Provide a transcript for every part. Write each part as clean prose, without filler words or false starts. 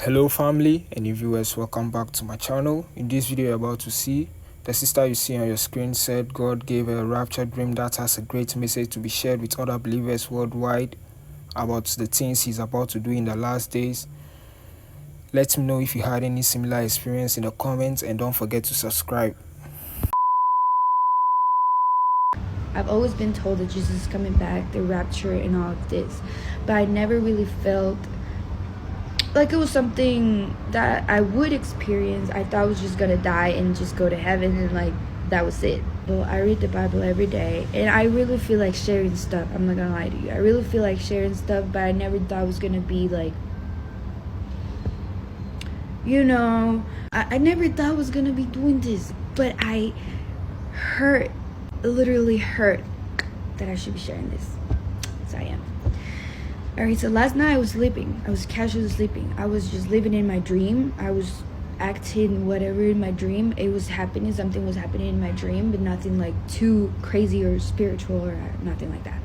Hello family and new viewers, welcome back to my channel. In this video you're about to see, the sister you see on your screen said God gave her a rapture dream that has a great message to be shared with other believers worldwide about the things he's about to do in the last days. Let me know if you had any similar experience in the comments, and don't forget to subscribe. I've always been told that Jesus is coming back, the rapture and all of this, but I never really felt like it was something that I would experience. I thought I was just gonna die and just go to heaven and like that was it. Well, I read the Bible every day and I really feel like sharing stuff. I'm not gonna lie to you. I really feel like sharing stuff, but I never thought it was gonna be like, I never thought I was gonna be doing this, but I literally heard that I should be sharing this. So I am. Alright, so last night I was sleeping. I was casually sleeping. I was just living in my dream. I was acting whatever in my dream. It was happening. Something was happening in my dream, but nothing like too crazy or spiritual or nothing like that.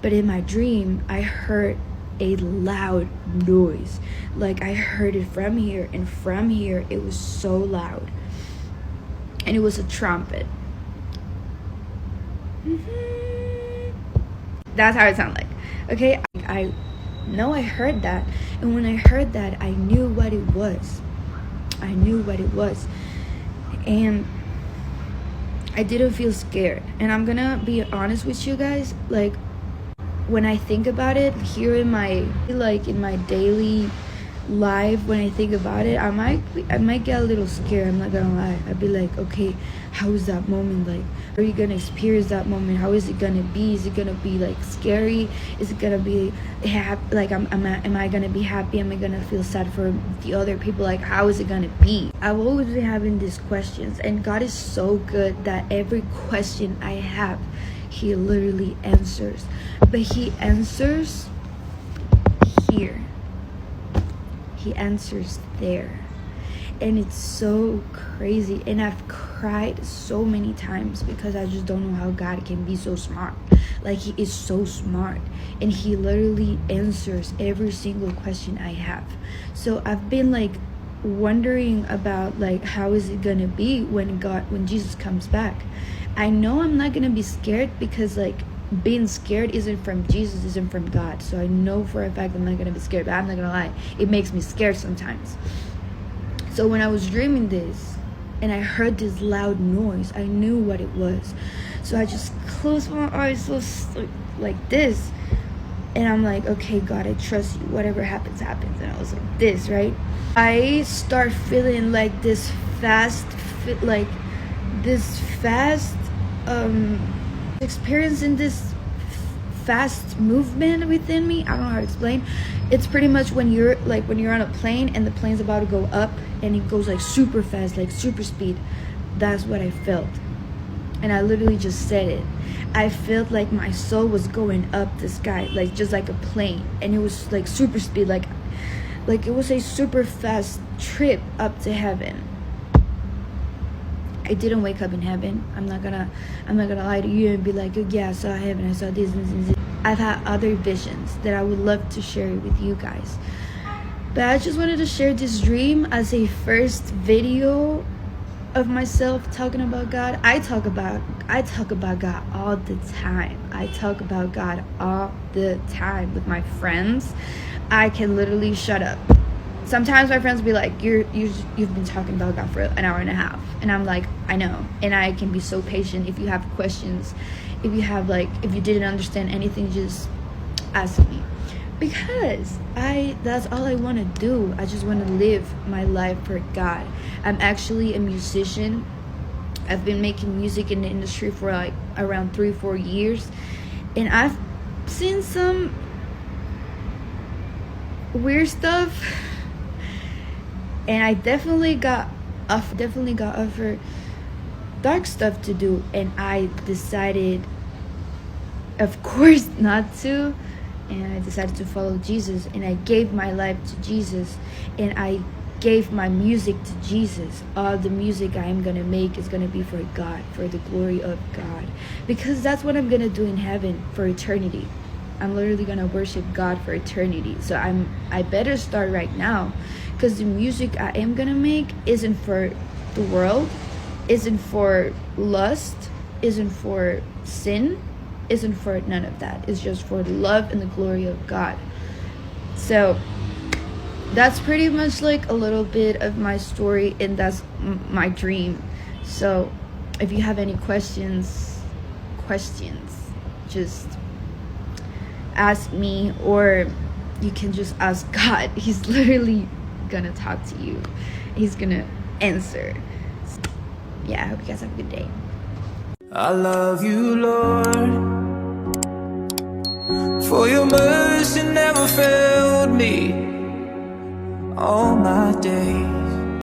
But in my dream, I heard a loud noise. Like I heard it from here, and from here it was so loud. And it was a trumpet. That's how it sounded like. Okay, I know I heard that, and when I heard that, I knew what it was. And I didn't feel scared. And I'm gonna be honest with you guys, like when I think about it here in my daily life, when I think about it, I might get a little scared. I'm not gonna lie. I'd be like, okay, how is that moment like? How are you gonna experience that moment? How is it gonna be? Is it gonna be like scary? Is it gonna be happy? Like am I gonna be happy? Am I gonna feel sad for the other people? Like how is it gonna be? I've always been having these questions, and God is so good that every question I have, he literally answers. But he answers here. He answers there. And it's so crazy. And I've cried so many times because I just don't know how God can be so smart. Like he is so smart. And he literally answers every single question I have. So I've been like wondering about like how is it gonna be when Jesus comes back. I know I'm not gonna be scared because like being scared isn't from Jesus, isn't from God. So I know for a fact I'm not gonna be scared, but I'm not gonna lie, it makes me scared sometimes. So when I was dreaming this and I heard this loud noise, I knew what it was. So I just closed my eyes like this, and I'm like, okay, God, I trust you. Whatever happens, happens. And I was like this, right? I start feeling like this fast experiencing this fast movement within me. I don't know how to explain. It's pretty much when you're on a plane and the plane's about to go up and it goes like super fast, like super speed. That's what I felt. And I literally just said it. I felt like my soul was going up the sky, like just like a plane, and it was like super speed, like it was a super fast trip up to heaven. I didn't wake up in heaven. I'm not gonna lie to you and be like, oh, yeah, I saw heaven, I saw this and this. I've had other visions that I would love to share with you guys. But I just wanted to share this dream as a first video of myself talking about God. I talk about God all the time. I talk about God all the time with my friends. I can literally shut up. Sometimes my friends will be like, you've been talking about God for an hour and a half. And I'm like, I know. And I can be so patient. If you have questions, if you didn't understand anything, just ask me. Because that's all I want to do. I just want to live my life for God. I'm actually a musician. I've been making music in the industry for like around 3-4 years. And I've seen some weird stuff. And I definitely got offered dark stuff to do, and I decided, of course, not to. And I decided to follow Jesus, and I gave my life to Jesus, and I gave my music to Jesus. All the music I am gonna make is gonna be for God, for the glory of God, because that's what I'm gonna do in heaven for eternity. I'm literally gonna worship God for eternity. So I better start right now, because the music I am gonna make isn't for the world, isn't for lust, isn't for sin, isn't for none of that. It's just for the love and the glory of God. So that's pretty much like a little bit of my story, and that's my dream. So if you have any questions, just ask me, or you can just ask God. He's literally gonna talk to you. He's gonna answer. So, yeah, I hope you guys have a good day. I love you, Lord, for your mercy never failed me all my days.